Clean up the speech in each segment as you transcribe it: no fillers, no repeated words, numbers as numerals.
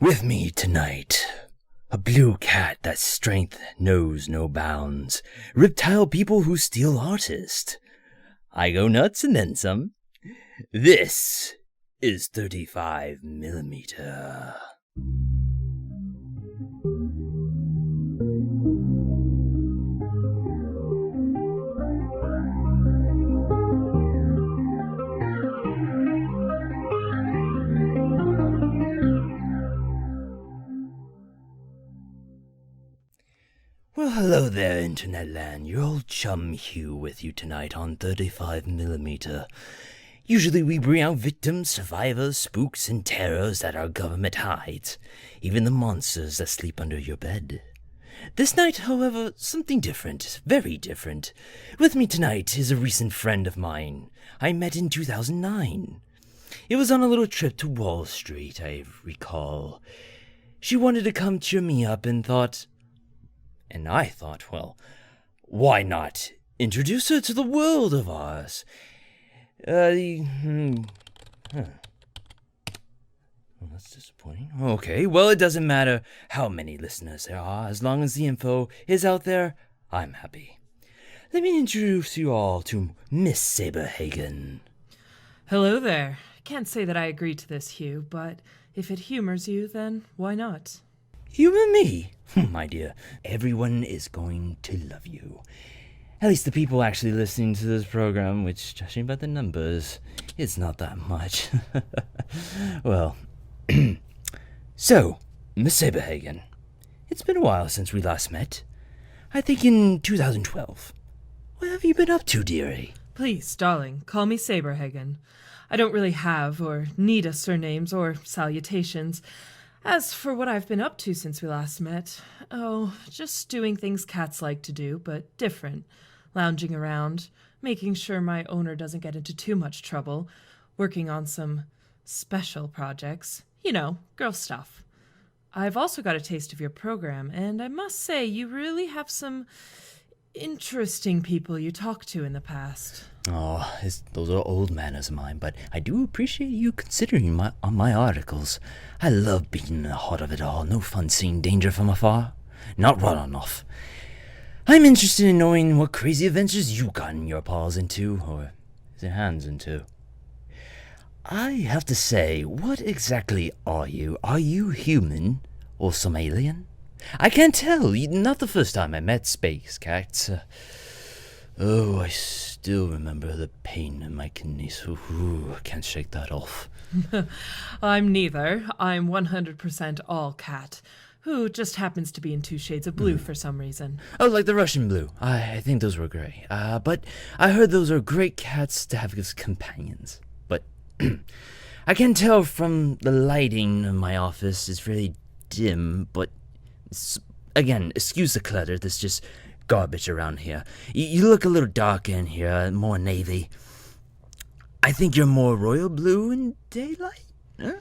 With me tonight, a blue cat that strength knows no bounds, reptile people who steal artists. I go nuts and then some. This is 35mm. Well, hello there, Internet land. Your old chum Hue with you tonight on 35mm. Usually we bring out victims, survivors, spooks, and terrors that our government hides. Even the monsters that sleep under your bed. This night, however, something different. Very different. With me tonight is a recent friend of mine. I met in 2009. It was on a little trip to Wall Street, I recall. She wanted to come cheer me up and I thought, well, why not introduce her to the world of ours? Well, that's disappointing. Okay, well, it doesn't matter how many listeners there are. As long as the info is out there, I'm happy. Let me introduce you all to Miss Saberhagen. Hello there. Can't say that I agree to this, Hugh, but if it humors you, then why not? Humor me? My dear, everyone is going to love you. At least the people actually listening to this program, which, judging by the numbers, it's not that much. Well, so, Miss Saberhagen, it's been a while since we last met. I think in 2012. What have you been up to, dearie? Please, darling, call me Saberhagen. I don't really have or need a surnames or salutations. As for what I've been up to since we last met, just doing things cats like to do, but different. Lounging around, making sure my owner doesn't get into too much trouble, working on some special projects. You know, girl stuff. I've also got a taste of your program, and I must say you really have some interesting people you talked to in the past. Oh, those are old manners of mine, but I do appreciate you considering my articles. I love being in the heart of it all. No fun seeing danger from afar. Not right enough. I'm interested in knowing what crazy adventures you gotten your paws into, or your hands into. I have to say, what exactly are you? Are you human or some alien? I can't tell. Not the first time I met space cats. I still remember the pain in my kidneys. I can't shake that off. I'm neither. I'm 100% all cat, who just happens to be in 2 shades of blue for some reason. Oh, like the Russian blue. I think those were gray. But I heard those are great cats to have as companions. But I can tell from the lighting in my office is really dim, but again, excuse the clutter. There's just garbage around here. You look a little darker in here, more navy. I think you're more royal blue in daylight? Huh?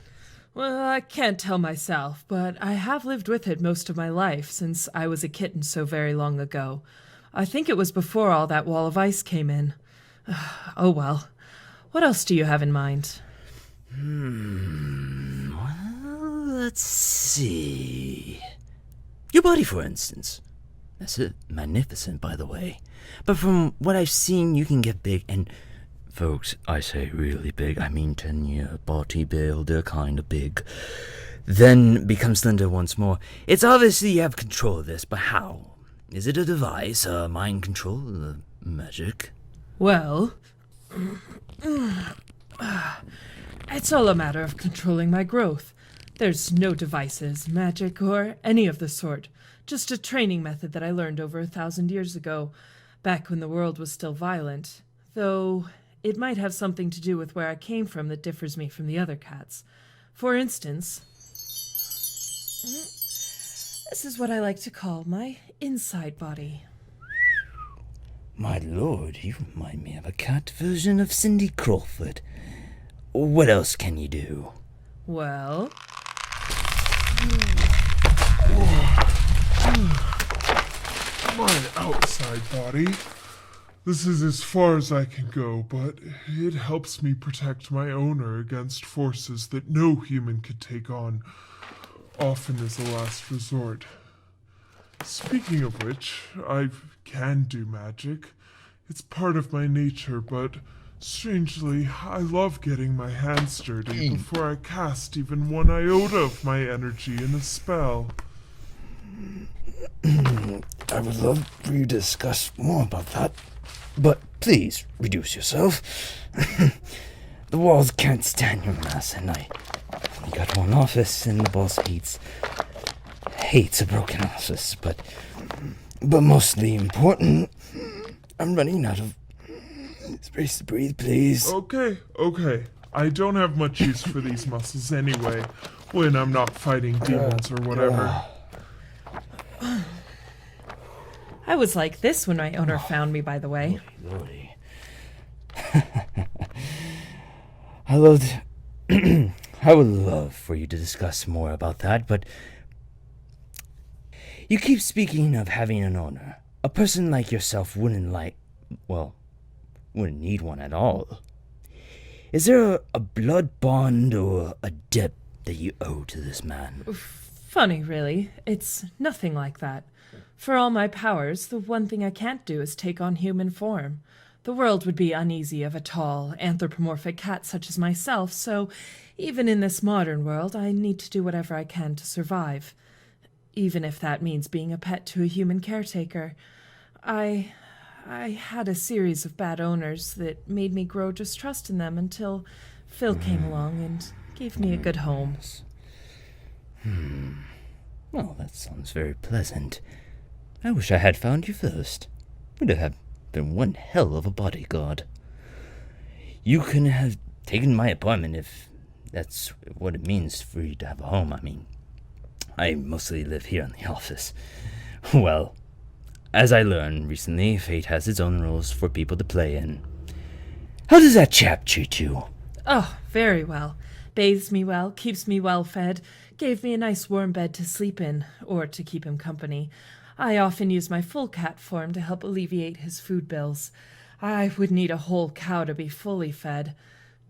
Well, I can't tell myself, but I have lived with it most of my life since I was a kitten so very long ago. I think it was before all that wall of ice came in. Oh well. What else do you have in mind? Well, let's see. Your body, for instance. That's magnificent, by the way. But from what I've seen, you can get big, and folks, I say really big. I mean 10-year bodybuilder kind of big. Then become slender once more. It's obviously you have control of this, but how? Is it a device, mind control, magic? Well, it's all a matter of controlling my growth. There's no devices, magic, or any of the sort. Just a training method that I learned over 1,000 years ago, back when the world was still violent. Though it might have something to do with where I came from that differs me from the other cats. For instance, this is what I like to call my inside body. My lord, you remind me of a cat version of Cindy Crawford. What else can you do? Well... My outside body. This is as far as I can go, but it helps me protect my owner against forces that no human could take on. often as a last resort. Speaking of which, I can do magic. It's part of my nature, but strangely, I love getting my hands dirty before I cast even one iota of my energy in a spell. I would love for you to discuss more about that, but please reduce yourself. The walls can't stand your mess, and I only got one office, and the boss hates a broken office, but mostly important, I'm running out of space to breathe, please. Okay. I don't have much use for these muscles anyway, when I'm not fighting demons or whatever. I was like this when my owner found me, by the way. Lordy. I would love for you to discuss more about that, but you keep speaking of having an owner. A person like yourself wouldn't need one at all. Is there a blood bond or a debt that you owe to this man? Funny, really. It's nothing like that. For all my powers, the one thing I can't do is take on human form. The world would be uneasy of a tall, anthropomorphic cat such as myself, so even in this modern world, I need to do whatever I can to survive. Even if that means being a pet to a human caretaker. I had a series of bad owners that made me grow distrust in them until Phil came along and gave me a good home. Well, that sounds very pleasant. I wish I had found you first. Would have been one hell of a bodyguard. You couldn't have taken my apartment if that's what it means for you to have a home. I mean, I mostly live here in the office. Well, as I learned recently, fate has its own rules for people to play in. How does that chap treat you? Oh, very well. Bathes me well, keeps me well fed, gave me a nice warm bed to sleep in, or to keep him company. I often use my full cat form to help alleviate his food bills. I would need a whole cow to be fully fed.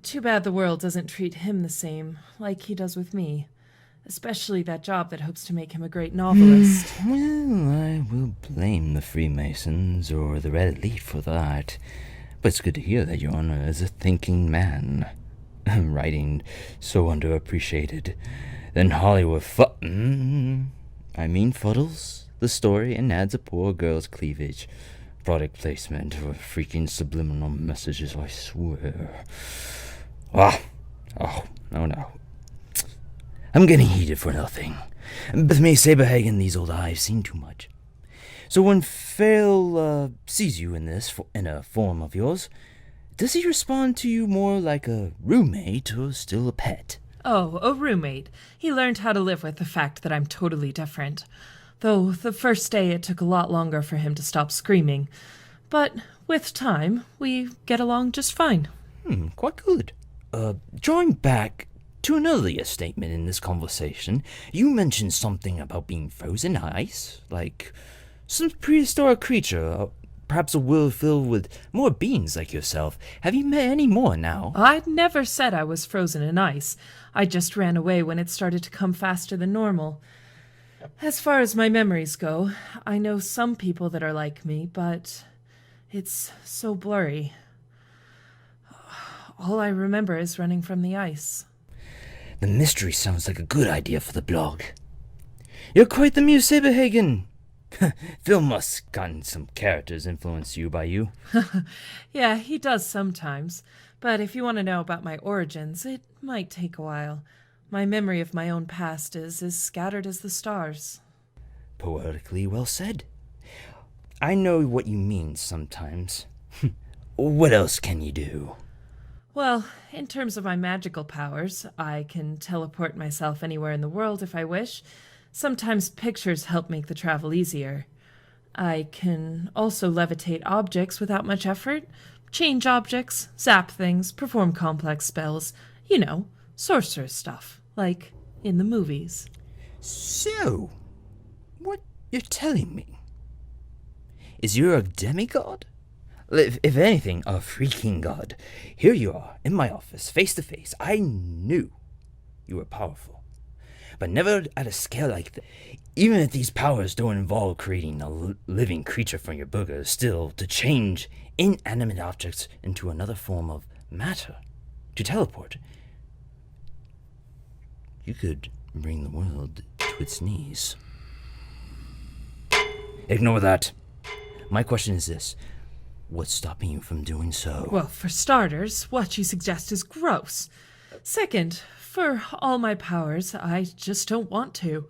Too bad the world doesn't treat him the same, like he does with me. Especially that job that hopes to make him a great novelist. Well, I will blame the Freemasons or the Red Elite for that. But it's good to hear that Your Honor is a thinking man. Writing so underappreciated. Then Hollywood fuddles the story and adds a poor girl's cleavage. Product placement or freaking subliminal messages, I swear. Oh, no. I'm getting heated for nothing. With me, Saberhagen, these old eyes seen too much. So when Phil sees you in a form of yours, does he respond to you more like a roommate or still a pet? Oh, a roommate. He learned how to live with the fact that I'm totally different. Though the first day it took a lot longer for him to stop screaming. But with time, we get along just fine. Quite good. Drawing back to an earlier statement in this conversation, you mentioned something about being frozen ice, like some prehistoric creature, perhaps a world filled with more beings like yourself. Have you met any more now? I never said I was frozen in ice. I just ran away when it started to come faster than normal. As far as my memories go, I know some people that are like me, but it's so blurry. All I remember is running from the ice. The mystery sounds like a good idea for the blog. You're quite the muse, Saberhagen. Phil must gotten some characters influenced by you. Yeah, he does sometimes. But if you want to know about my origins, it might take a while. My memory of my own past is as scattered as the stars. Poetically well said. I know what you mean sometimes. What else can you do? Well, in terms of my magical powers, I can teleport myself anywhere in the world if I wish. Sometimes pictures help make the travel easier. I can also levitate objects without much effort, change objects, zap things, perform complex spells. You know, sorcerer stuff, like in the movies. So, what you're telling me is you're a demigod? If anything, a freaking god. Here you are, in my office, face to face. I knew you were powerful. but never at a scale like that. Even if these powers don't involve creating a living creature from your burger, still, to change inanimate objects into another form of matter, to teleport, you could bring the world to its knees. Ignore that. My question is this. What's stopping you from doing so? Well, for starters, what you suggest is gross. Second, for all my powers, I just don't want to.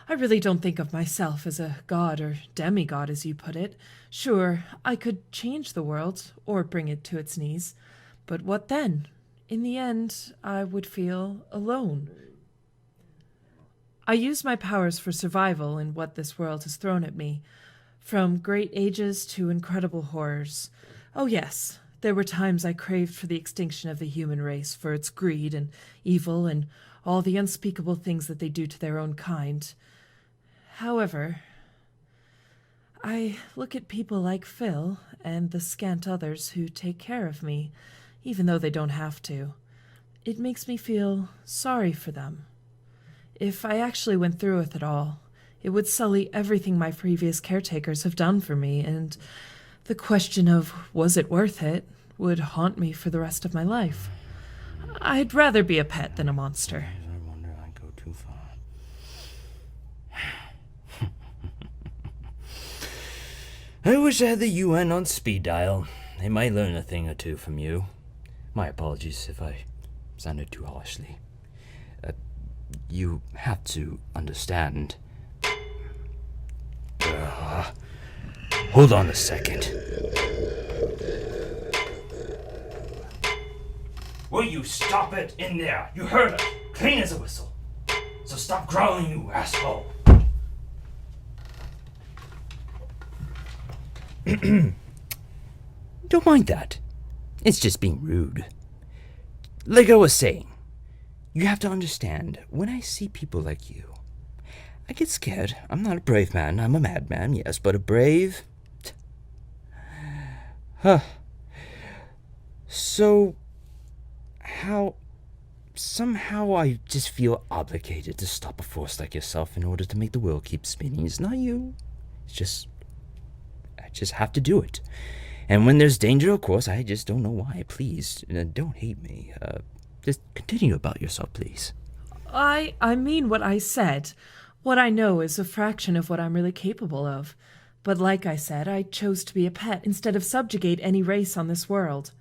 I really don't think of myself as a god or demigod, as you put it. Sure, I could change the world, or bring it to its knees. But what then? In the end, I would feel alone. I use my powers for survival in what this world has thrown at me, from great ages to incredible horrors. Oh yes, there were times I craved for the extinction of the human race, for its greed and evil and all the unspeakable things that they do to their own kind. However, I look at people like Phil and the scant others who take care of me, even though they don't have to. It makes me feel sorry for them. If I actually went through with it all, it would sully everything my previous caretakers have done for me, and the question of was it worth it would haunt me for the rest of my life. I'd rather be a pet than a monster. I wonder I go too far. I wish I had the UN on speed dial. They might learn a thing or two from you. My apologies if I sounded too harshly. You have to understand. Hold on a second. Will you stop it in there? You heard it. Clean as a whistle. So stop growling, you asshole. Don't mind that. It's just being rude. Like I was saying, you have to understand, when I see people like you, I get scared. I'm not a brave man. I'm a madman, yes, but a brave... Huh. So, somehow I just feel obligated to stop a force like yourself in order to make the world keep spinning. It's not you. It's just... I just have to do it. And when there's danger, of course, I just don't know why. Please, don't hate me. Just continue about yourself, please. I mean what I said. What I know is a fraction of what I'm really capable of. But like I said, I chose to be a pet instead of subjugate any race on this world.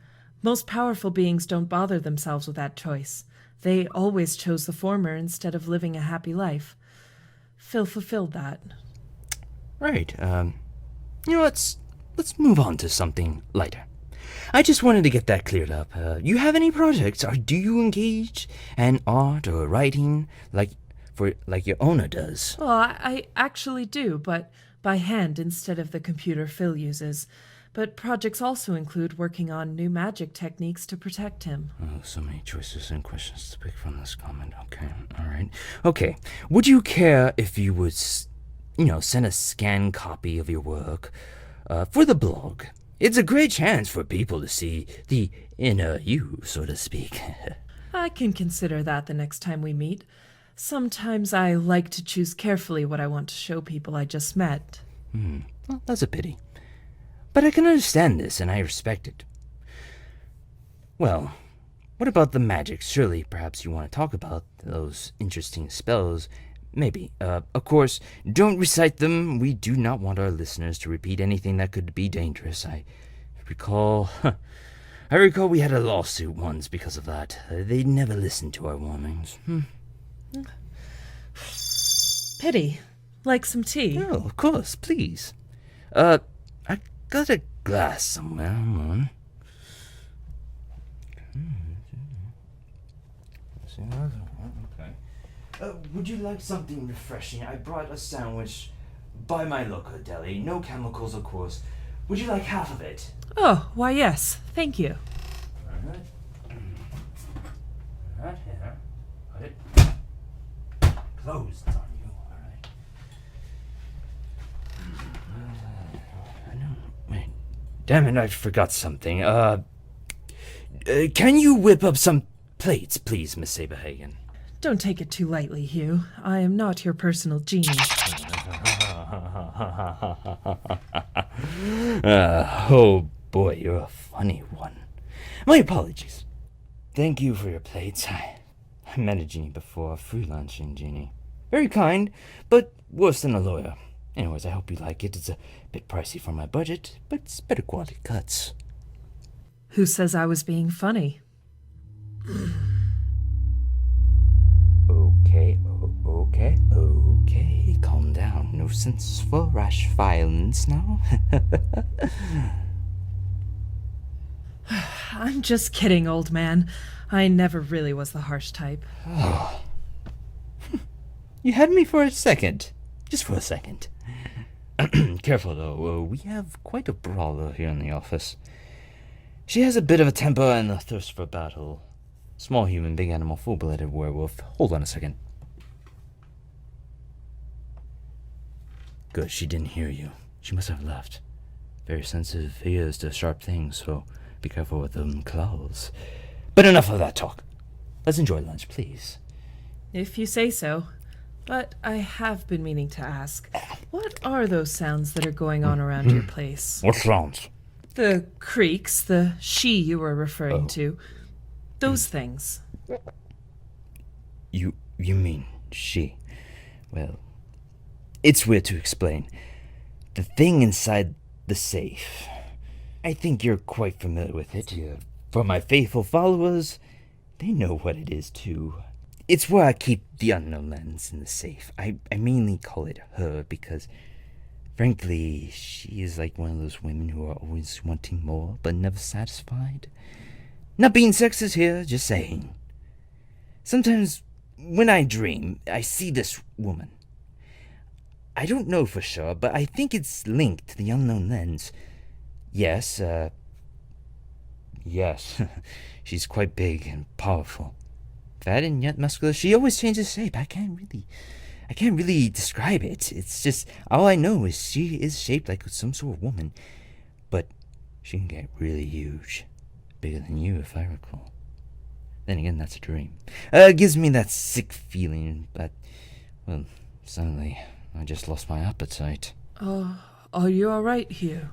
Most powerful beings don't bother themselves with that choice. They always chose the former instead of living a happy life. Phil fulfilled that. Right, let's move on to something lighter. I just wanted to get that cleared up. You have any projects, or do you engage in art or writing like your owner does? Well, I actually do, but by hand instead of the computer Phil uses. But projects also include working on new magic techniques to protect him. Oh, so many choices and questions to pick from this comment. Okay, all right. Okay, would you care if you would, send a scanned copy of your work for the blog? It's a great chance for people to see the inner you, so to speak. I can consider that the next time we meet. Sometimes I like to choose carefully what I want to show people I just met. Well, that's a pity. But I can understand this, and I respect it. Well, what about the magic? Surely, perhaps you want to talk about those interesting spells. Maybe. Of course, don't recite them. We do not want our listeners to repeat anything that could be dangerous. I recall we had a lawsuit once because of that. They never listened to our warnings. Pity. Like some tea? Oh, of course, please. I got a glass somewhere. Hold on. Okay. Would you like something refreshing? I brought a sandwich by my local deli. No chemicals, of course. Would you like half of it? Oh, why yes. Thank you. Alright. Right here. Put it closed on you. Alright. I know. Wait. Damn it, I forgot something. Can you whip up some plates, please, Miss Saberhagen? Don't take it too lightly, Hue. I am not your personal genie. Oh boy, you're a funny one. My apologies. Thank you for your plates. I met a genie before, a freelancing genie. Very kind, but worse than a lawyer. Anyways, I hope you like it. It's a bit pricey for my budget, but it's better quality cuts. Who says I was being funny? Okay, calm down. No sense for rash violence now. I'm just kidding, old man. I never really was the harsh type. You had me for a second. Just for a second. Careful, though. We have quite a brawler here in the office. She has a bit of a temper and a thirst for battle. Small human, big animal, full-blooded werewolf. Hold on a second. Good, she didn't hear you. She must have left. Very sensitive ears to sharp things, so be careful with them claws. But enough of that talk. Let's enjoy lunch, please. If you say so. But I have been meaning to ask, what are those sounds that are going on around your place? What sounds? The creaks, the she you were referring to. Those things. You mean she? Well, it's weird to explain. The thing inside the safe. I think you're quite familiar with it. For my faithful followers, they know what it is too. It's where I keep the unknown lens in the safe. I mainly call it her because, frankly, she is like one of those women who are always wanting more but never satisfied. Not being sexist here, just saying. Sometimes, when I dream, I see this woman. I don't know for sure, but I think it's linked to the unknown lens. Yes, she's quite big and powerful. Fat and yet muscular. She always changes shape. I can't really describe it. It's just, all I know is she is shaped like some sort of woman. But she can get really huge. Bigger than you, if I recall. Then again, that's a dream. It gives me that sick feeling that, well, suddenly I just lost my appetite. Are you alright, Hugh?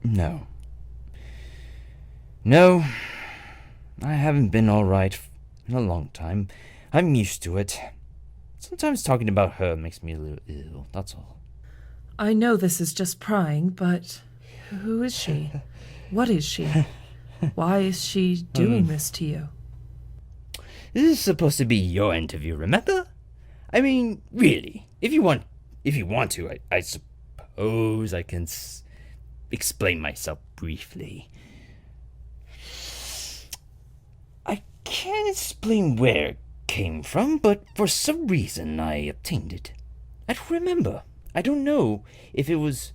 No, I haven't been alright in a long time. I'm used to it. Sometimes talking about her makes me a little ill, that's all. I know this is just prying, but who is she? What is she? Why is she doing this to you? This is supposed to be your interview, remember? I mean, really, if you want to, I suppose I can explain myself briefly. I can't explain where it came from, but for some reason I obtained it. I don't remember. I don't know if it was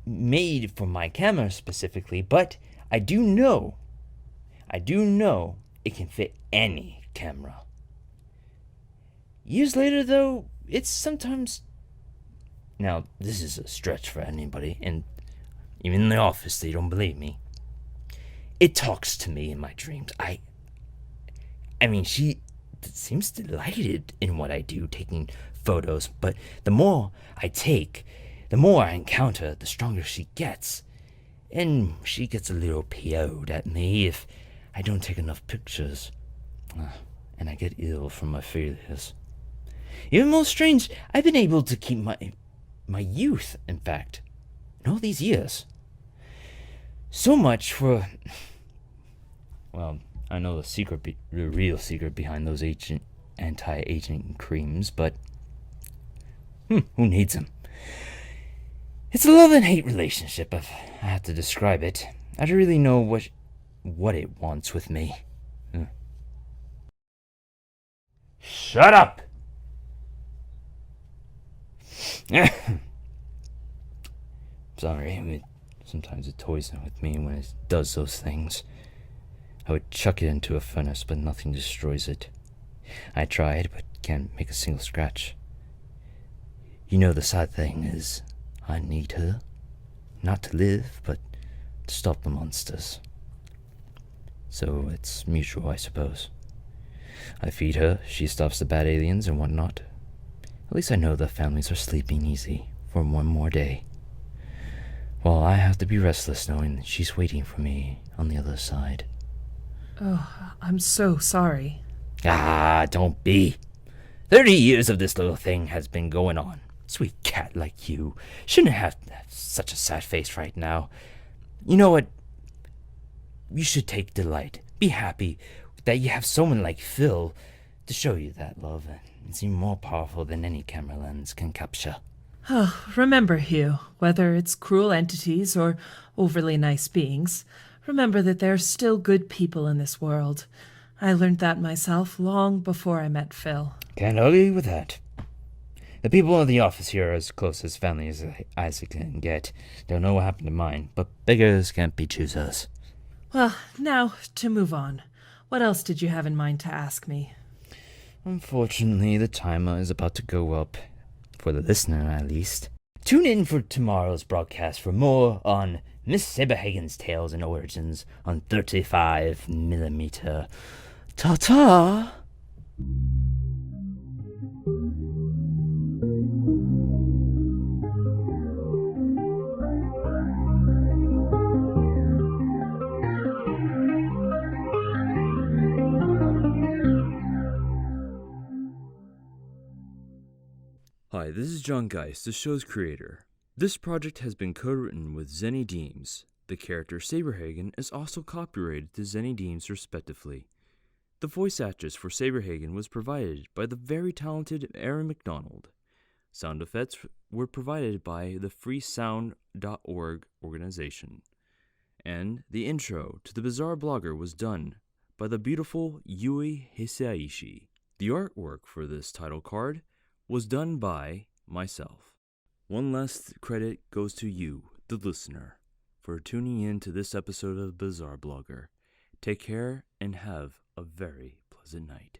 made for my camera specifically, but I do know it can fit any camera. Years later, though, it's sometimes... Now, this is a stretch for anybody, and even in the office, they don't believe me. It talks to me in my dreams. I mean, she seems delighted in what I do, taking photos, but the more I take, the more I encounter, the stronger she gets. And she gets a little PO'd at me if I don't take enough pictures. And I get ill from my failures. Even more strange, I've been able to keep my youth, in fact, in all these years. So much for... Well, I know the real secret behind those anti-aging creams, but... who needs them? It's a love and hate relationship, if I have to describe it. I don't really know what it wants with me. Shut up! Sorry, sometimes it toys with me when it does those things. I would chuck it into a furnace, but nothing destroys it. I tried, but can't make a single scratch. You know, the sad thing is, I need her. Not to live, but to stop the monsters. So it's mutual, I suppose. I feed her, she stops the bad aliens and whatnot. At least I know the families are sleeping easy for one more day. While I have to be restless knowing that she's waiting for me on the other side. Oh, I'm so sorry. Don't be. 30 years of this little thing has been going on. Sweet cat like you shouldn't have such a sad face right now. You know what? You should take delight. Be happy that you have someone like Phil to show you that love. It's even more powerful than any camera lens can capture. Remember, Hugh, whether it's cruel entities or overly nice beings, remember that there are still good people in this world. I learned that myself long before I met Phil. Can't argue with that. The people in the office here are as close as family as I can get. Don't know what happened to mine, but beggars can't be choosers. Well, now, to move on. What else did you have in mind to ask me? Unfortunately, the timer is about to go up. For the listener, at least. Tune in for tomorrow's broadcast for more on Miss Saberhagen's tales and origins on 35mm. Ta-ta! Hi, this is Jon Geist, the show's creator. This project has been co-written with Xenny Diemes. The character Saberhagen is also copyrighted to Xenny Diemes respectively. The voice actress for Saberhagen was provided by the very talented Erin McDonald. Sound effects were provided by the freesound.org organization. And the intro to the Bizarre Blogger was done by the beautiful Yui Hisaihi. The artwork for this title card was done by myself. One last credit goes to you, the listener, for tuning in to this episode of Bizarre Blogger. Take care and have a very pleasant night.